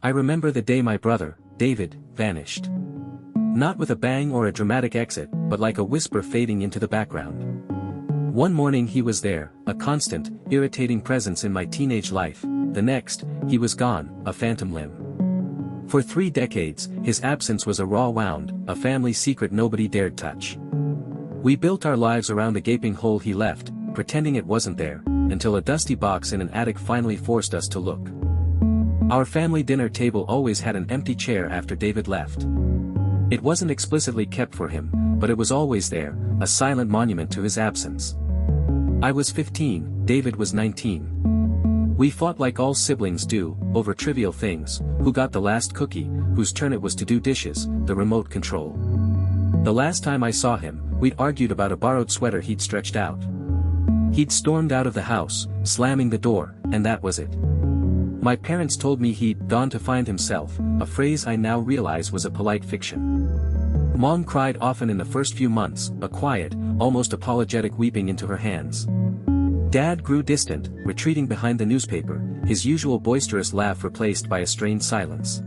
I remember the day my brother, David, vanished. Not with a bang or a dramatic exit, but like a whisper fading into the background. One morning he was there, a constant, irritating presence in my teenage life. The next, he was gone, a phantom limb. For 3 decades, his absence was a raw wound, a family secret nobody dared touch. We built our lives around the gaping hole he left, pretending it wasn't there, until a dusty box in an attic finally forced us to look. Our family dinner table always had an empty chair after David left. It wasn't explicitly kept for him, but it was always there, a silent monument to his absence. I was 15, David was 19. We fought like all siblings do, over trivial things: who got the last cookie, whose turn it was to do dishes, the remote control. The last time I saw him, we'd argued about a borrowed sweater he'd stretched out. He'd stormed out of the house, slamming the door, and that was it. My parents told me he'd gone to find himself, a phrase I now realize was a polite fiction. Mom cried often in the first few months, a quiet, almost apologetic weeping into her hands. Dad grew distant, retreating behind the newspaper, his usual boisterous laugh replaced by a strained silence.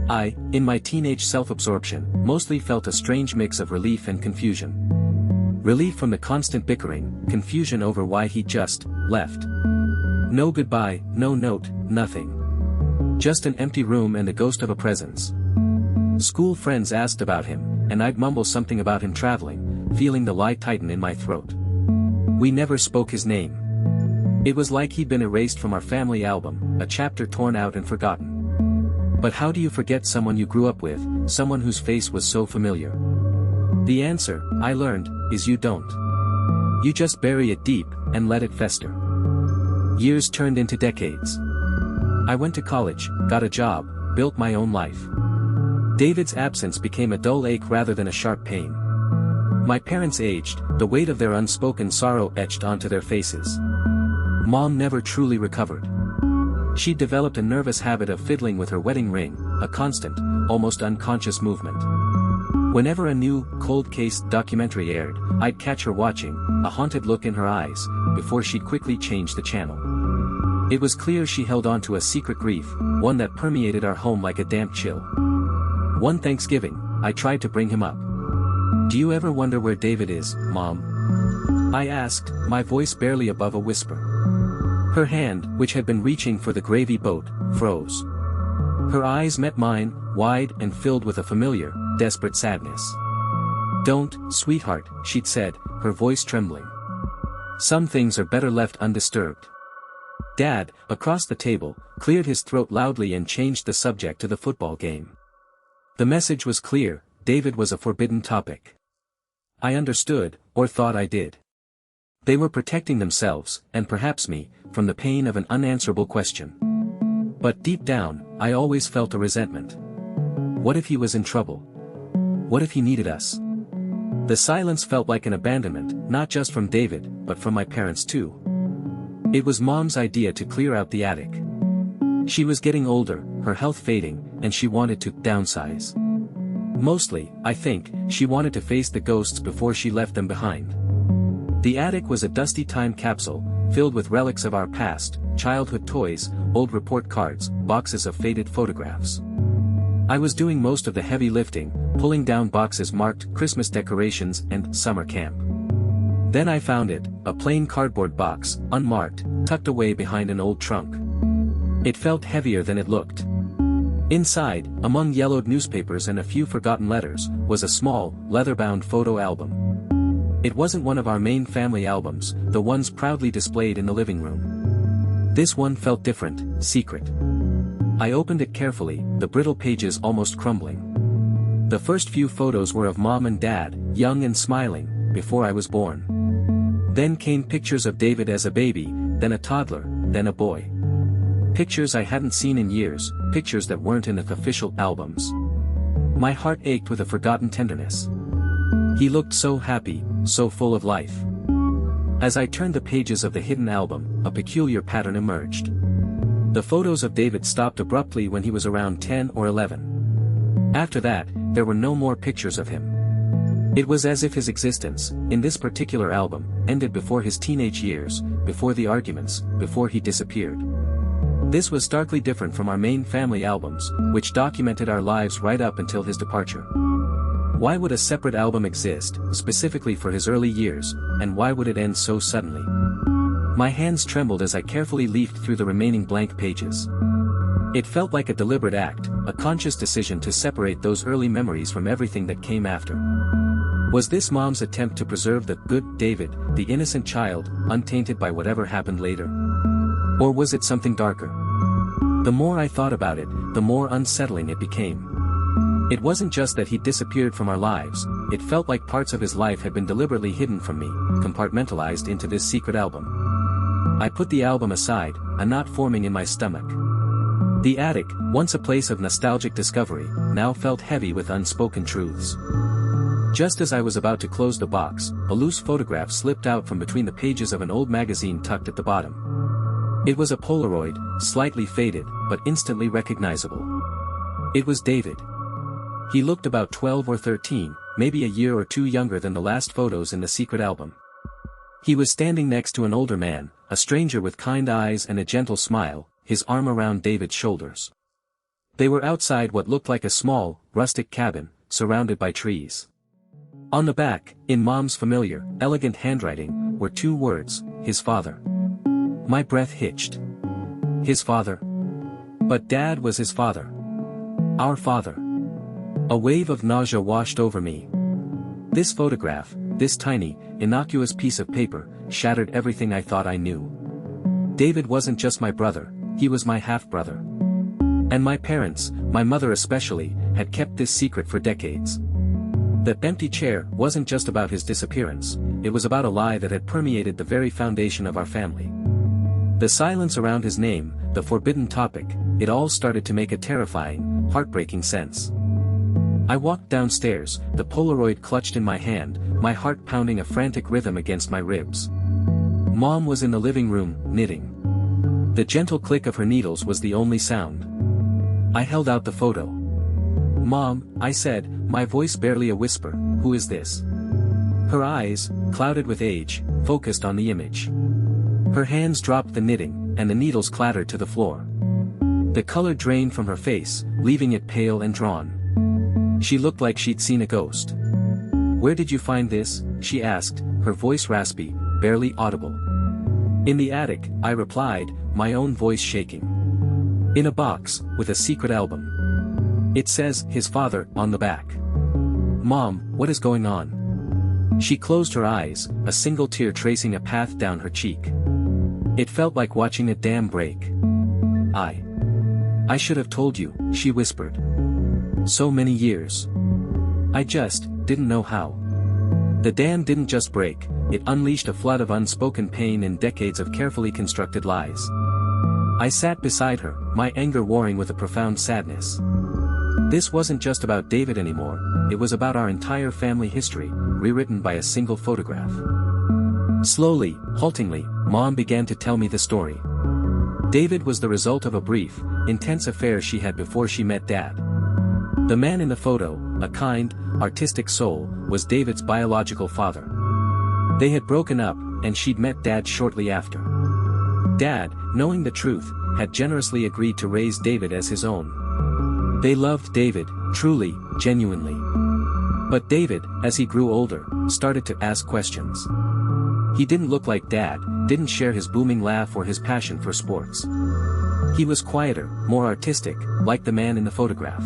I, in my teenage self-absorption, mostly felt a strange mix of relief and confusion. Relief from the constant bickering, confusion over why he just left. No goodbye, no note, nothing. Just an empty room and the ghost of a presence. School friends asked about him, and I'd mumble something about him traveling, feeling the lie tighten in my throat. We never spoke his name. It was like he'd been erased from our family album, a chapter torn out and forgotten. But how do you forget someone you grew up with, someone whose face was so familiar? The answer, I learned, is you don't. You just bury it deep, and let it fester. Years turned into decades. I went to college, got a job, built my own life. David's absence became a dull ache rather than a sharp pain. My parents aged, the weight of their unspoken sorrow etched onto their faces. Mom never truly recovered. She'd developed a nervous habit of fiddling with her wedding ring, a constant, almost unconscious movement. Whenever a new, cold case documentary aired, I'd catch her watching, a haunted look in her eyes, before she'd quickly change the channel. It was clear she held on to a secret grief, one that permeated our home like a damp chill. One Thanksgiving, I tried to bring him up. "Do you ever wonder where David is, Mom?" I asked, my voice barely above a whisper. Her hand, which had been reaching for the gravy boat, froze. Her eyes met mine, wide and filled with a familiar, desperate sadness. "Don't, sweetheart," she'd said, her voice trembling. "Some things are better left undisturbed." Dad, across the table, cleared his throat loudly and changed the subject to the football game. The message was clear: David was a forbidden topic. I understood, or thought I did. They were protecting themselves, and perhaps me, from the pain of an unanswerable question. But deep down, I always felt a resentment. What if he was in trouble? What if he needed us? The silence felt like an abandonment, not just from David, but from my parents too. It was Mom's idea to clear out the attic. She was getting older, her health fading, and she wanted to downsize. Mostly, I think, she wanted to face the ghosts before she left them behind. The attic was a dusty time capsule, filled with relics of our past, childhood toys, old report cards, boxes of faded photographs. I was doing most of the heavy lifting, pulling down boxes marked Christmas decorations and summer camp. Then I found it, a plain cardboard box, unmarked, tucked away behind an old trunk. It felt heavier than it looked. Inside, among yellowed newspapers and a few forgotten letters, was a small, leather-bound photo album. It wasn't one of our main family albums, the ones proudly displayed in the living room. This one felt different, secret. I opened it carefully, the brittle pages almost crumbling. The first few photos were of Mom and Dad, young and smiling, before I was born. Then came pictures of David as a baby, then a toddler, then a boy. Pictures I hadn't seen in years, pictures that weren't in the official albums. My heart ached with a forgotten tenderness. He looked so happy, so full of life. As I turned the pages of the hidden album, a peculiar pattern emerged. The photos of David stopped abruptly when he was around 10 or 11. After that, there were no more pictures of him. It was as if his existence, in this particular album, ended before his teenage years, before the arguments, before he disappeared. This was starkly different from our main family albums, which documented our lives right up until his departure. Why would a separate album exist, specifically for his early years, and why would it end so suddenly? My hands trembled as I carefully leafed through the remaining blank pages. It felt like a deliberate act, a conscious decision to separate those early memories from everything that came after. Was this Mom's attempt to preserve the good David, the innocent child, untainted by whatever happened later? Or was it something darker? The more I thought about it, the more unsettling it became. It wasn't just that he disappeared from our lives, it felt like parts of his life had been deliberately hidden from me, compartmentalized into this secret album. I put the album aside, a knot forming in my stomach. The attic, once a place of nostalgic discovery, now felt heavy with unspoken truths. Just as I was about to close the box, a loose photograph slipped out from between the pages of an old magazine tucked at the bottom. It was a Polaroid, slightly faded, but instantly recognizable. It was David. He looked about 12 or 13, maybe a year or two younger than the last photos in the secret album. He was standing next to an older man, a stranger with kind eyes and a gentle smile, his arm around David's shoulders. They were outside what looked like a small, rustic cabin, surrounded by trees. On the back, in Mom's familiar, elegant handwriting, were two words, his father. My breath hitched. His father? But Dad was his father. Our father. A wave of nausea washed over me. This photograph, this tiny, innocuous piece of paper, shattered everything I thought I knew. David wasn't just my brother, he was my half-brother. And my parents, my mother especially, had kept this secret for decades. The empty chair wasn't just about his disappearance, it was about a lie that had permeated the very foundation of our family. The silence around his name, the forbidden topic, it all started to make a terrifying, heartbreaking sense. I walked downstairs, the Polaroid clutched in my hand, my heart pounding a frantic rhythm against my ribs. Mom was in the living room, knitting. The gentle click of her needles was the only sound. I held out the photo. Mom, I said, my voice barely a whisper, who is this? Her eyes, clouded with age, focused on the image. Her hands dropped the knitting, and the needles clattered to the floor. The color drained from her face, leaving it pale and drawn. She looked like she'd seen a ghost. Where did you find this? She asked, her voice raspy, barely audible. In the attic, I replied, my own voice shaking. In a box, with a secret album. It says, his father, on the back. Mom, what is going on? She closed her eyes, a single tear tracing a path down her cheek. It felt like watching a dam break. I should have told you, she whispered. So many years. I just didn't know how. The dam didn't just break, it unleashed a flood of unspoken pain and decades of carefully constructed lies. I sat beside her, my anger warring with a profound sadness. This wasn't just about David anymore, it was about our entire family history, rewritten by a single photograph. Slowly, haltingly, Mom began to tell me the story. David was the result of a brief, intense affair she had before she met Dad. The man in the photo, a kind, artistic soul, was David's biological father. They had broken up, and she'd met Dad shortly after. Dad, knowing the truth, had generously agreed to raise David as his own. They loved David, truly, genuinely. But David, as he grew older, started to ask questions. He didn't look like Dad, didn't share his booming laugh or his passion for sports. He was quieter, more artistic, like the man in the photograph.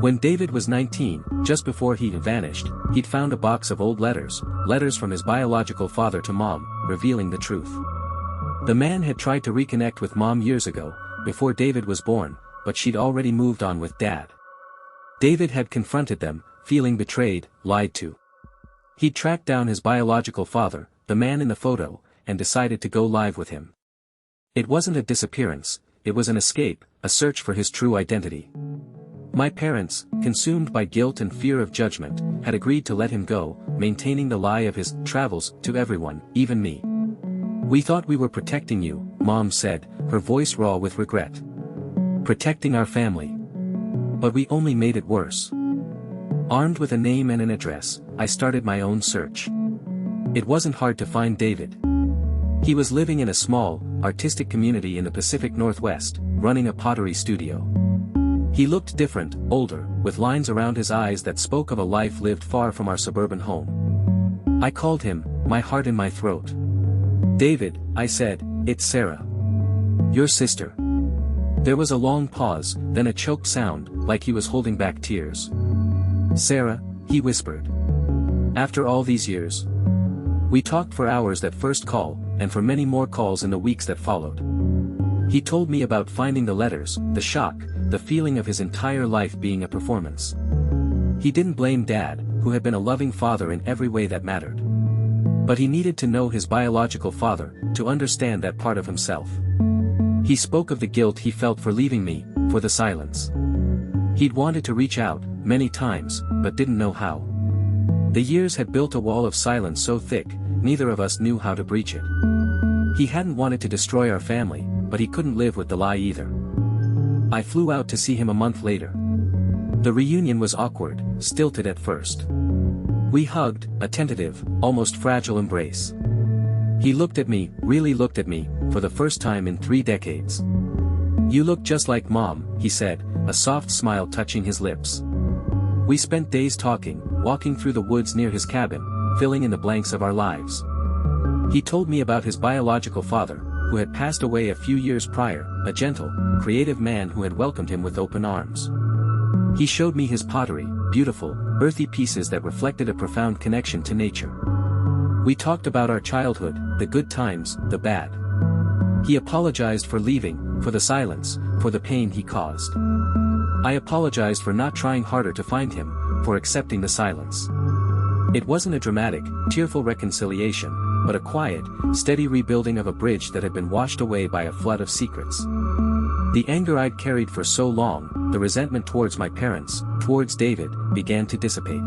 When David was 19, just before he vanished, he'd found a box of old letters from his biological father to Mom, revealing the truth. The man had tried to reconnect with Mom years ago, before David was born, but she'd already moved on with Dad. David had confronted them, feeling betrayed, lied to. He'd tracked down his biological father, the man in the photo, and decided to go live with him. It wasn't a disappearance, it was an escape, a search for his true identity. My parents, consumed by guilt and fear of judgment, had agreed to let him go, maintaining the lie of his travels to everyone, even me. We thought we were protecting you, Mom said, her voice raw with regret. Protecting our family. But we only made it worse. Armed with a name and an address, I started my own search. It wasn't hard to find David. He was living in a small, artistic community in the Pacific Northwest, running a pottery studio. He looked different, older, with lines around his eyes that spoke of a life lived far from our suburban home. I called him, my heart in my throat. "David," I said, "it's Sarah. Your sister." There was a long pause, then a choked sound, like he was holding back tears. "Sarah," he whispered. "After all these years?" We talked for hours that first call, and for many more calls in the weeks that followed. He told me about finding the letters, the shock, the feeling of his entire life being a performance. He didn't blame Dad, who had been a loving father in every way that mattered. But he needed to know his biological father, to understand that part of himself. He spoke of the guilt he felt for leaving me, for the silence. He'd wanted to reach out, many times, but didn't know how. The years had built a wall of silence so thick, neither of us knew how to breach it. He hadn't wanted to destroy our family, but he couldn't live with the lie either. I flew out to see him a month later. The reunion was awkward, stilted at first. We hugged, a tentative, almost fragile embrace. He looked at me, really looked at me, for the first time in 3 decades. "You look just like Mom," he said, a soft smile touching his lips. We spent days talking, walking through the woods near his cabin, filling in the blanks of our lives. He told me about his biological father, who had passed away a few years prior, a gentle, creative man who had welcomed him with open arms. He showed me his pottery, beautiful, earthy pieces that reflected a profound connection to nature. We talked about our childhood, the good times, the bad. He apologized for leaving, for the silence, for the pain he caused. I apologized for not trying harder to find him, for accepting the silence. It wasn't a dramatic, tearful reconciliation, but a quiet, steady rebuilding of a bridge that had been washed away by a flood of secrets. The anger I'd carried for so long, the resentment towards my parents, towards David, began to dissipate.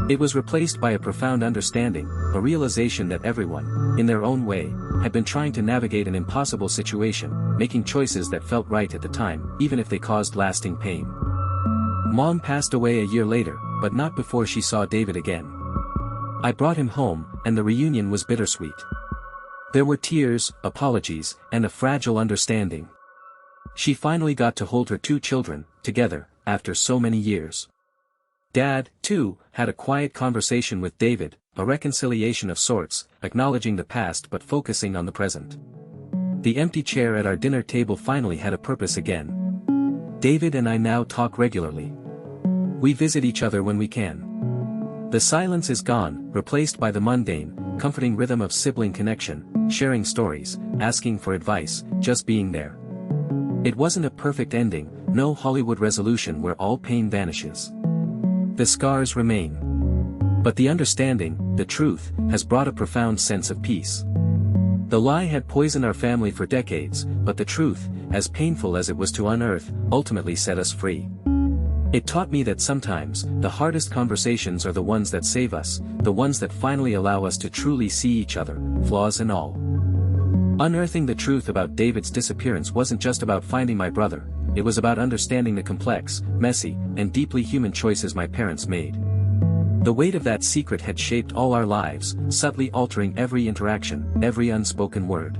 It was replaced by a profound understanding, a realization that everyone, in their own way, had been trying to navigate an impossible situation, making choices that felt right at the time, even if they caused lasting pain. Mom passed away a year later, but not before she saw David again. I brought him home, and the reunion was bittersweet. There were tears, apologies, and a fragile understanding. She finally got to hold her 2 children, together, after so many years. Dad, too, had a quiet conversation with David, a reconciliation of sorts, acknowledging the past but focusing on the present. The empty chair at our dinner table finally had a purpose again. David and I now talk regularly. We visit each other when we can. The silence is gone, replaced by the mundane, comforting rhythm of sibling connection, sharing stories, asking for advice, just being there. It wasn't a perfect ending, no Hollywood resolution where all pain vanishes. The scars remain. But the understanding, the truth, has brought a profound sense of peace. The lie had poisoned our family for decades, but the truth, as painful as it was to unearth, ultimately set us free. It taught me that sometimes, the hardest conversations are the ones that save us, the ones that finally allow us to truly see each other, flaws and all. Unearthing the truth about David's disappearance wasn't just about finding my brother, it was about understanding the complex, messy, and deeply human choices my parents made. The weight of that secret had shaped all our lives, subtly altering every interaction, every unspoken word.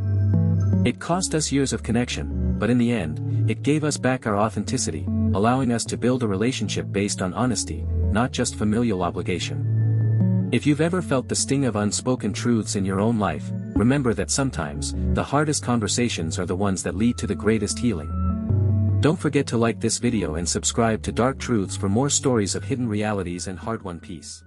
It cost us years of connection, but in the end, it gave us back our authenticity, allowing us to build a relationship based on honesty, not just familial obligation. If you've ever felt the sting of unspoken truths in your own life, remember that sometimes, the hardest conversations are the ones that lead to the greatest healing. Don't forget to like this video and subscribe to Dark Truths for more stories of hidden realities and hard-won peace.